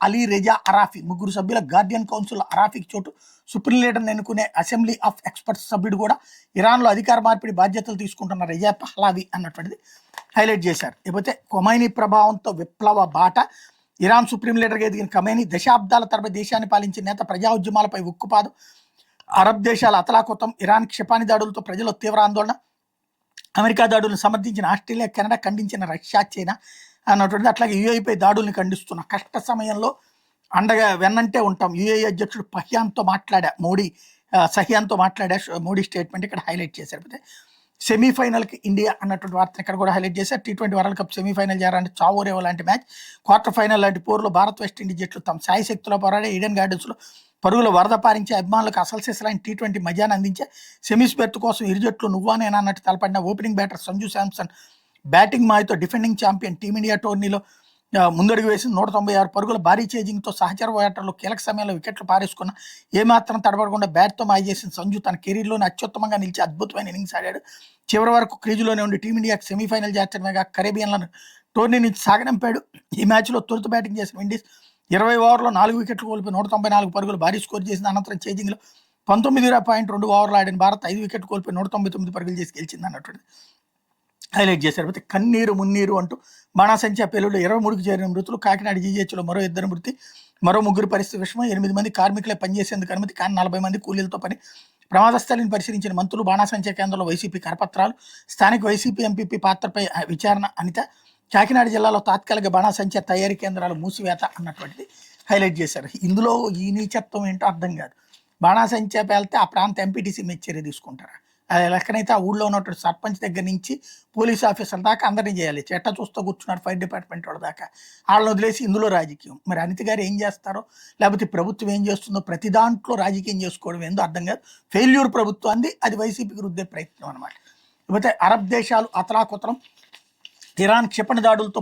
Ali Reza అరాఫీ ముగ్గురు సభ్యుల Guardian council అరాఫీకి చోటు. సుప్రీం లీడర్ని ఎన్నుకునే అసెంబ్లీ ఆఫ్ ఎక్స్పర్ట్స్ సభ్యుడు కూడా ఇరాన్లో అధికార మార్పిడి బాధ్యతలు తీసుకుంటున్న రెజా పహ్లావి అన్నటువంటిది హైలైట్ చేశారు. లేకపోతే ఖొమైనీ ప్రభావంతో విప్లవ బాట. ఇరాన్ సుప్రీం లీడర్గా ఎదిగిన ఖొమైనీ దశాబ్దాల తరబడి దేశాన్ని పాలించిన నేత. ప్రజా ఉద్యమాలపై ఉక్కుపాదం. అరబ్ దేశాల అతలాకుతం. ఇరాన్ క్షిపాణి దాడులతో ప్రజల్లో తీవ్ర ఆందోళన. అమెరికా దాడులను సమర్థించిన ఆస్ట్రేలియా, కెనడా, ఖండించిన రష్యా, చైనా అన్నటువంటిది. అట్లాగే యుఏఈపై దాడుల్ని ఖండిస్తున్న కష్ట సమయంలో అండగా వెన్నంటే ఉంటాం. యుఏఈ అధ్యక్షుడు సహియాన్తో మాట్లాడా మోడీ స్టేట్మెంట్ ఇక్కడ హైలైట్ చేశారు. అయితే సెమీఫైనల్కి ఇండియా అన్నటువంటి వార్తను ఇక్కడ కూడా హైలైట్ చేశారు. T20 వరల్డ్ కప్ సెమీఫైనల్ చేరాలంటే చావోరేవో లాంటి మ్యాచ్. క్వార్టర్ ఫైనల్ లాంటి పోరులో భారత్ వెస్టిండీస్ జట్లు తమ సాయి శక్తిలో పోరాడే ఈడెన్ గార్డెన్స్లో పరుగుల వరద పారించే అభిమానులకు అసలు సెసలైన T20 మజాను అందించే. సెమీస్ బెర్త్ కోసం ఇరు జట్లు నువ్వా నేనా అన్నట్టు తలపడిన opening batter Sanju Samson batting మాయతో డిఫెండింగ్ ఛాంపియన్ టీమిండియా టోర్నీలో ముందడుగు వేసి 196 పరుగుల భారీ చేజింగ్తో సహచర బ్యాటర్లు కీలక సమయంలో వికెట్లు పారేసుకున్న ఏమాత్రం తడబడకుండా బ్యాట్తో మాయ చేసిన సంజు తన కెరీర్లోనే అత్యుత్తమంగా నిలిచి అద్భుతమైన ఇన్నింగ్స్ ఆడాడు. చివరి వరకు క్రీజులోనే ఉండి టీమిండియాకి సెమీఫైనల్ చేర్చడమేగా కరేబియన్లను టోర్నీ నుంచి సాగనంపాడు. ఈ మ్యాచ్లో తొలుత బ్యాటింగ్ చేసిన విండీస్ 20 ఓవర్లో 4 వికెట్లు కోల్పోయి 194 పరుగులు భారీ స్కోర్ చేసిన అనంతరం చేజింగ్లో 19.2 ఓవర్లు ఆడిన భారత్ 5 వికెట్లు కోల్పోయి 199 పరుగులు చేసి గెలిచింది అన్నటువంటి హైలైట్ చేశారు. అయితే కన్నీరు మున్నీరు అంటూ బాణాసంచా పేలుడు 23కి చేరిన మృతులు. కాకినాడ జీజీహెచ్లో మరో 2 మృతి, మరో 3 పరిస్థితి విషమం. 8 మంది కార్మికులే పనిచేసేందుకు అనుమతి, కానీ 40 మంది కూలీలతో పని. ప్రమాద స్థలిని పరిశీలించిన మంత్రులు. బాణాసంచా కేంద్రంలో వైసీపీ కరపత్రాలు. స్థానిక వైసీపీ ఎంపీపీ పాత్రపై విచారణ. అనిత. కాకినాడ జిల్లాలో తాత్కాలిక బాణాసంచా తయారీ కేంద్రాలు మూసివేత అన్నటువంటిది హైలైట్ చేశారు. ఇందులో ఈ నీచత్వం ఏంటో అర్థం కాదు. బాణాసంచా పేలితే ఆ ప్రాంత ఎంపీటీసీ మీద చర్య తీసుకుంటారా? అది లెక్కనైతే ఆ ఊళ్ళో ఉన్నటువంటి సర్పంచ్ దగ్గర నుంచి పోలీస్ ఆఫీసర్ దాకా అందరినీ చేయాలి. చెట్ట చూస్తూ కూర్చున్నాడు ఫైర్ డిపార్ట్మెంట్ వాళ్ళ దాకా. వాళ్ళని వదిలేసి ఇందులో రాజకీయం. మరి అనిత గారు ఏం చేస్తారో, లేకపోతే ప్రభుత్వం ఏం చేస్తుందో, ప్రతి దాంట్లో రాజకీయం చేసుకోవడం ఏందో అర్థం కాదు. ఫెయిల్యూర్ ప్రభుత్వం అంది, అది వైసీపీకి రుద్దే ప్రయత్నం అనమాట. లేకపోతే అరబ్ దేశాలు అతలాకుతలం. ఇరాన్ క్షిపణి దాడులతో